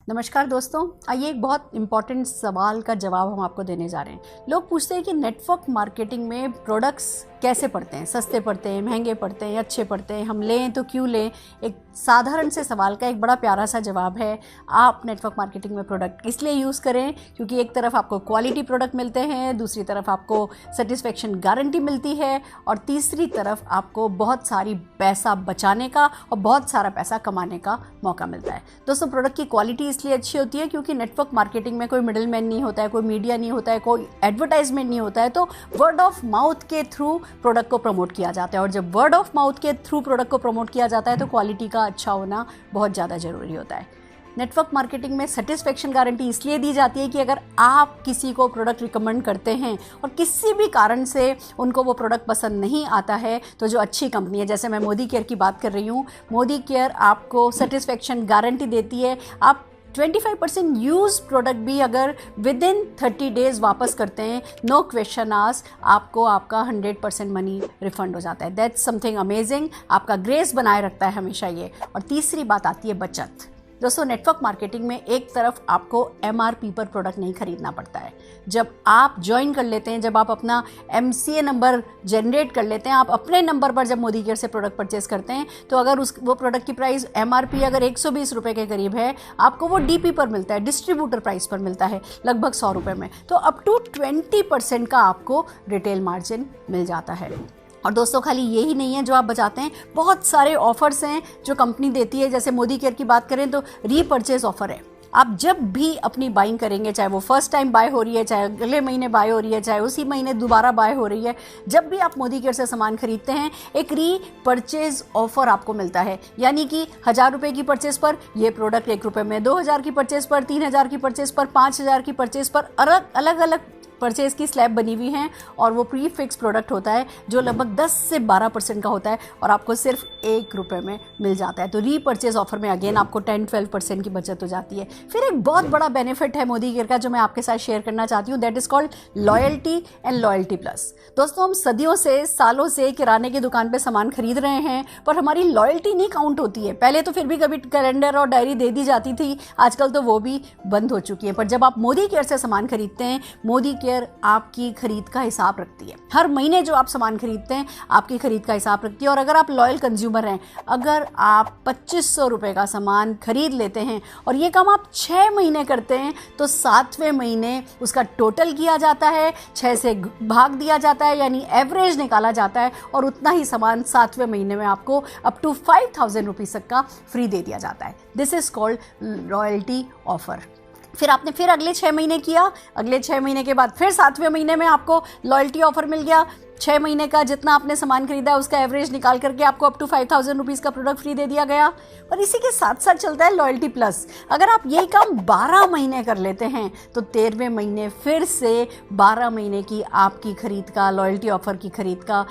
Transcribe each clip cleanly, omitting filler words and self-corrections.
नमस्कार दोस्तों, आइए एक बहुत इंपॉर्टेंट सवाल का जवाब हम आपको देने जा रहे हैं। लोग पूछते हैं कि नेटवर्क मार्केटिंग में प्रोडक्ट्स कैसे पड़ते हैं, सस्ते पड़ते हैं, महंगे पड़ते हैं, अच्छे पड़ते हैं, हम लें तो क्यों लें। एक साधारण से सवाल का एक बड़ा प्यारा सा जवाब है। आप नेटवर्क मार्केटिंग में प्रोडक्ट इसलिए यूज़ करें क्योंकि एक तरफ आपको क्वालिटी प्रोडक्ट मिलते हैं, दूसरी तरफ आपको सेटिस्फेक्शन गारंटी मिलती है और तीसरी तरफ आपको बहुत सारी पैसा बचाने का और बहुत सारा पैसा कमाने का मौका मिलता है। दोस्तों, प्रोडक्ट की क्वालिटी इसलिए अच्छी होती है क्योंकि नेटवर्क मार्केटिंग में कोई मिडिल मैन नहीं होता है, कोई मीडिया नहीं होता है, कोई एडवर्टाइजमेंट नहीं होता है, तो वर्ड ऑफ माउथ के थ्रू प्रोडक्ट को प्रमोट किया जाता है। और जब वर्ड ऑफ माउथ के थ्रू प्रोडक्ट को प्रमोट किया जाता है तो क्वालिटी का अच्छा होना बहुत ज़्यादा ज़रूरी होता है। नेटवर्क मार्केटिंग में सेटिस्फेक्शन गारंटी इसलिए दी जाती है कि अगर आप किसी को प्रोडक्ट रिकमेंड करते हैं और किसी भी कारण से उनको वो प्रोडक्ट पसंद नहीं आता है, तो जो अच्छी कंपनी है, जैसे मैं मोदी केयर की बात कर रही हूँ, मोदी केयर आपको सेटिस्फेक्शन गारंटी देती है। आप 25% यूज प्रोडक्ट भी अगर विद इन 30 डेज वापस करते हैं, नो क्वेश्चन आस्क, आपको आपका 100% मनी रिफंड हो जाता है। That's something amazing. आपका ग्रेस बनाए रखता है हमेशा ये। और तीसरी बात आती है बचत। दोस्तों, नेटवर्क मार्केटिंग में एक तरफ आपको MRP पर प्रोडक्ट नहीं खरीदना पड़ता है। जब आप ज्वाइन कर लेते हैं, जब आप अपना MCA नंबर जनरेट कर लेते हैं, आप अपने नंबर पर जब मोदी केयर से प्रोडक्ट परचेस करते हैं, तो अगर वो प्रोडक्ट की प्राइस MRP अगर 120 रुपये के करीब है, आपको वो DP पर मिलता है, डिस्ट्रीब्यूटर प्राइस पर मिलता है लगभग 100 रुपये में। तो अप टू 20% का आपको रिटेल मार्जिन मिल जाता है। और दोस्तों, खाली यही नहीं है जो आप बचाते हैं, बहुत सारे ऑफर्स हैं जो कंपनी देती है। जैसे मोदी केयर की बात करें तो रीपर्चेज ऑफर है। आप जब भी अपनी बाइंग करेंगे, चाहे वो फर्स्ट टाइम बाय हो रही है, चाहे अगले महीने बाय हो रही है, चाहे उसी महीने दोबारा बाय हो रही है, जब भी आप मोदी केयर से सामान खरीदते हैं, एक रीपर्चेज ऑफर आपको मिलता है। यानी कि 1000 रुपये की परचेज पर ये प्रोडक्ट 1 रुपये में, 2000 की परचेज पर, 3000 की परचेज पर, 5000 की परचेज पर अलग अलग परचेज की स्लैब बनी हुई हैं और वो प्री फिक्स प्रोडक्ट होता है जो लगभग 10 से 12% का होता है और आपको सिर्फ 1 रुपये में मिल जाता है। तो रीपर्चेज ऑफर में अगेन आपको 10-12% की बचत हो जाती है। फिर एक बहुत बड़ा बेनिफिट है मोदी केयर का जो मैं आपके साथ शेयर करना चाहती हूँ, that is called loyalty and loyalty plus. दोस्तों, हम सदियों से, सालों से किराने की दुकान पे सामान खरीद रहे हैं, पर हमारी लॉयल्टी नहीं काउंट होती है। पहले तो फिर भी कभी कैलेंडर और डायरी दे दी जाती थी, आजकल तो वो भी बंद हो चुकी है। पर जब आप मोदी केयर से सामान खरीदते हैं, मोदी केयर आपकी खरीद का हिसाब रखती है। हर महीने जो आप सामान खरीदते हैं, आपकी खरीद का हिसाब रखती है। और अगर आप लॉयल कंज्यूमर हैं, अगर आप 2500 रुपये का सामान खरीद लेते हैं और ये काम आप 6 महीने करते हैं, तो 7वें महीने उसका टोटल किया जाता है, 6 से भाग दिया जाता है, यानी एवरेज निकाला जाता है और उतना ही सामान 7वें महीने में आपको अप टू 5000 रुपीज़ तक का फ्री दे दिया जाता है। This is called royalty offer. फिर आपने फिर अगले 6 महीने किया, अगले 6 महीने के बाद फिर 7वें महीने में आपको लॉयल्टी ऑफर मिल गया। 6 महीने का जितना आपने सामान खरीदा है उसका एवरेज निकाल करके आपको अप टू 5000 रुपीज़ का प्रोडक्ट फ्री दे दिया गया। और इसी के साथ साथ चलता है लॉयल्टी प्लस। अगर आप यही काम 12 महीने कर लेते हैं, तो 13वें महीने फिर से 12 महीने की आपकी खरीद का, लॉयल्टी ऑफर की खरीद का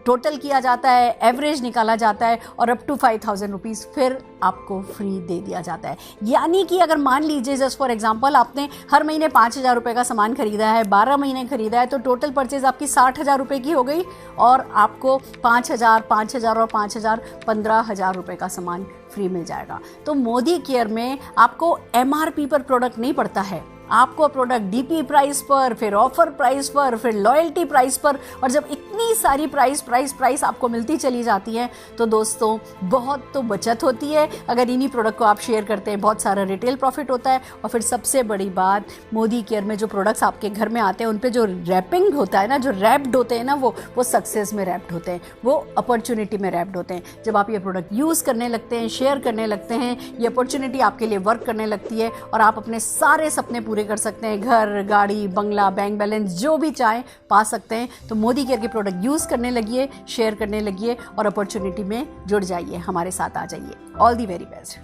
टोटल किया जाता है, एवरेज निकाला जाता है और अप टू 5000 रुपीज़ फिर आपको फ्री दे दिया जाता है। यानी कि अगर मान लीजिए जस्ट फॉर एग्जांपल आपने हर महीने 5000 रुपये का सामान खरीदा है, 12 महीने खरीदा है, तो टोटल परचेज आपकी 60,000 रुपये की हो गई और आपको 5000, 5000 और 5000 15,000 रुपये का सामान फ्री मिल जाएगा। तो मोदी केयर में आपको MRP पर प्रोडक्ट नहीं पड़ता है, आपको प्रोडक्ट DP प्राइस पर, फिर ऑफर प्राइस पर, फिर लॉयल्टी प्राइस पर। और जब इतनी सारी प्राइस आपको मिलती चली जाती है, तो दोस्तों बहुत तो बचत होती है। अगर इन्हीं प्रोडक्ट को आप शेयर करते हैं, बहुत सारा रिटेल प्रॉफिट होता है। और फिर सबसे बड़ी बात, मोदी केयर में जो प्रोडक्ट्स आपके घर में आते हैं उन पे जो रैपिंग होता है ना, जो रैप्ड होते हैं ना, वो सक्सेस में रैप्ड होते हैं, वो अपॉर्चुनिटी में रैप्ड होते हैं। जब आप ये प्रोडक्ट यूज़ करने लगते हैं, शेयर करने लगते हैं, ये अपॉर्चुनिटी आपके लिए वर्क करने लगती है और आप अपने सारे सपने पूरे कर सकते हैं। घर, गाड़ी, बंगला, बैंक बैलेंस जो भी चाहें पा सकते हैं। तो मोदी केयर के प्रोडक्ट यूज़ करने लगिए, शेयर करने लगिए और अपॉर्चुनिटी में जुड़ जाइए, हमारे साथ आ जाइए। All the very best.